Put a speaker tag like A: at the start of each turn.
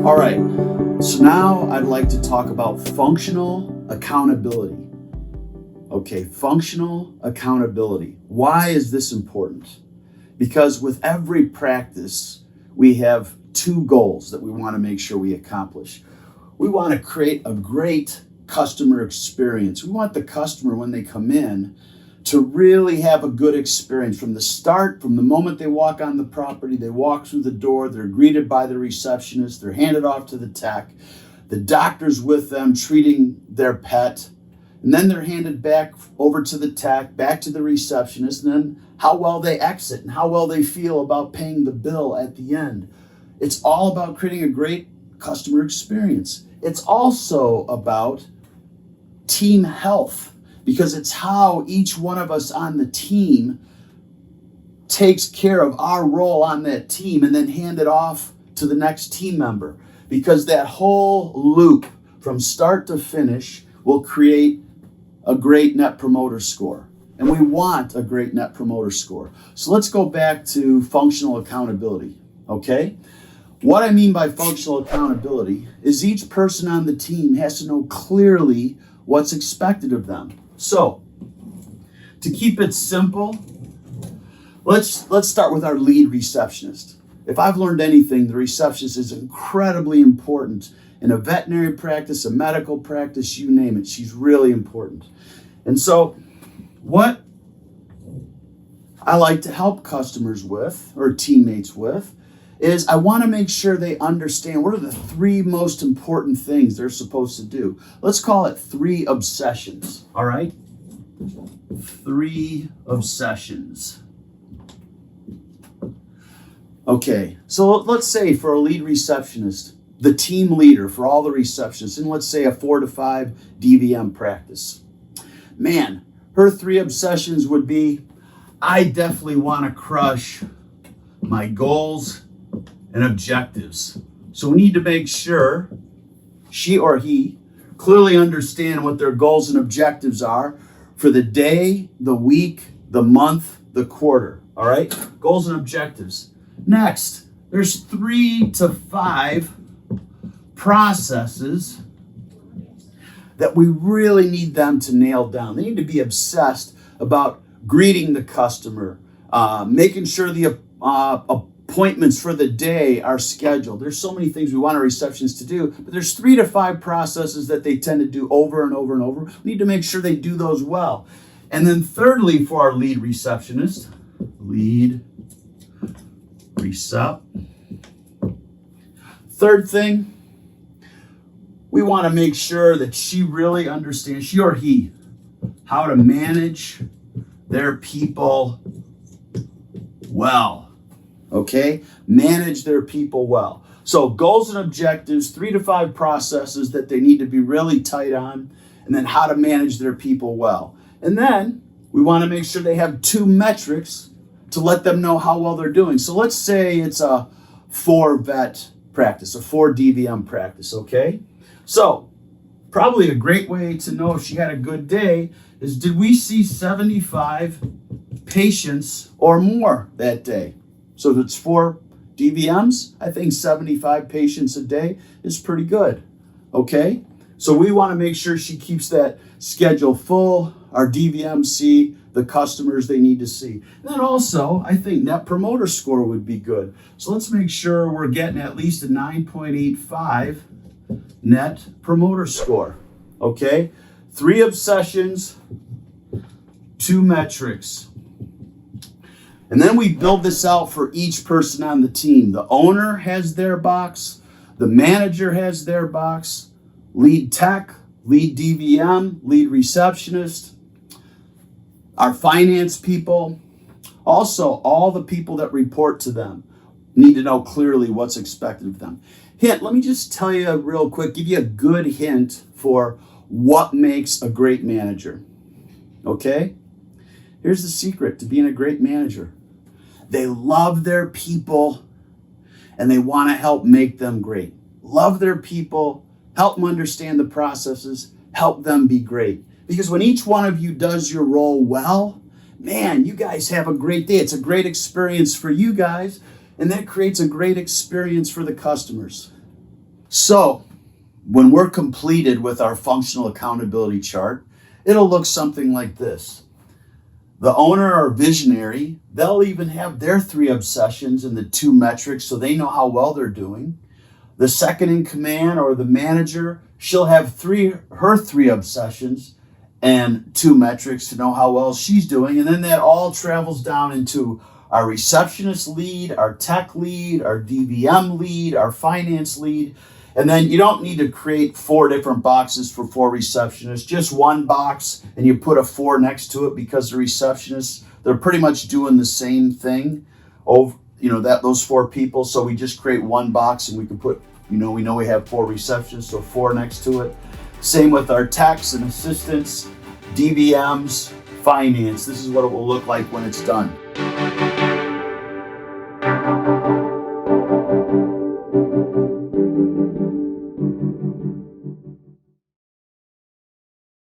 A: All right, so now I'd like to talk about functional accountability. Okay, functional accountability. Why is this important? Because with every practice, we have two goals that we want to make sure we accomplish. We want to create a great customer experience. We want the customer, when they come in, to really have a good experience from the start, from the moment they walk on the property, they walk through the door, they're greeted by the receptionist, they're handed off to the tech, the doctor's with them treating their pet, and then they're handed back over to the tech, back to the receptionist, and then how well they exit and how well they feel about paying the bill at the end. It's all about creating a great customer experience. It's also about team health, because it's how each one of us on the team takes care of our role on that team and then hand it off to the next team member. Because that whole loop from start to finish will create a great net promoter score. And we want a great net promoter score. So let's go back to functional accountability, okay? What I mean by functional accountability is each person on the team has to know clearly what's expected of them. So, to keep it simple, let's start with our lead receptionist. If I've learned anything, the receptionist is incredibly important in a veterinary practice, a medical practice, you name it. She's really important. And so, what I like to help customers with, or teammates with, is I want to make sure they understand what are the three most important things they're supposed to do. Let's call it 3 obsessions, all right? 3 obsessions. Okay, so let's say for a lead receptionist, the team leader for all the receptionists, and let's say a 4 to 5 DVM practice. Man, her 3 obsessions would be, I definitely want to crush my goals and objectives. So we need to make sure she or he clearly understand what their goals and objectives are for the day, the week, the month, the quarter. All right? Goals and objectives. Next, there's 3 to 5 processes that we really need them to nail down. They need to be obsessed about greeting the customer, making sure the appointments for the day are scheduled. There's so many things we want our receptionists to do, but there's 3 to 5 processes that they tend to do over and over and over. We need to make sure they do those well. And then thirdly, for our lead receptionist, third thing, we want to make sure that she really understands, she or he, how to manage their people well. Okay? Manage their people well. So goals and objectives, 3 to 5 processes that they need to be really tight on, and then how to manage their people well. And then we want to make sure they have 2 metrics to let them know how well they're doing. So let's say it's a 4 vet practice, a 4 DVM practice, okay? So probably a great way to know if she had a good day is, did we see 75 patients or more that day? So if it's 4 DVMs, I think 75 patients a day is pretty good, okay? So we want to make sure she keeps that schedule full, our DVMs see the customers they need to see. And then also, I think net promoter score would be good. So let's make sure we're getting at least a 9.85 net promoter score, okay? 3 obsessions, 2 metrics. And then we build this out for each person on the team. The owner has their box, the manager has their box, lead tech, lead DVM, lead receptionist, our finance people, also all the people that report to them need to know clearly what's expected of them. Hint, let me just tell you real quick, give you a good hint for what makes a great manager, okay? Here's the secret to being a great manager. They love their people and they want to help make them great. Love their people, help them understand the processes, help them be great. Because when each one of you does your role well, man, you guys have a great day. It's a great experience for you guys, and that creates a great experience for the customers. So when we're completed with our functional accountability chart, it'll look something like this. The owner or visionary, they'll even have their 3 obsessions and the 2 metrics so they know how well they're doing. The second in command or the manager, she'll have her 3 obsessions and 2 metrics to know how well she's doing. And then that all travels down into our receptionist lead, our tech lead, our DVM lead, our finance lead. And then you don't need to create 4 different boxes for 4 receptionists, just 1 box, and you put a 4 next to it because the receptionists, they're pretty much doing the same thing over, those 4 people. So we just create 1 box and we can put, we know we have 4 receptionists, so 4 next to it. Same with our techs and assistants, DVMs, finance. This is what it will look like when it's done.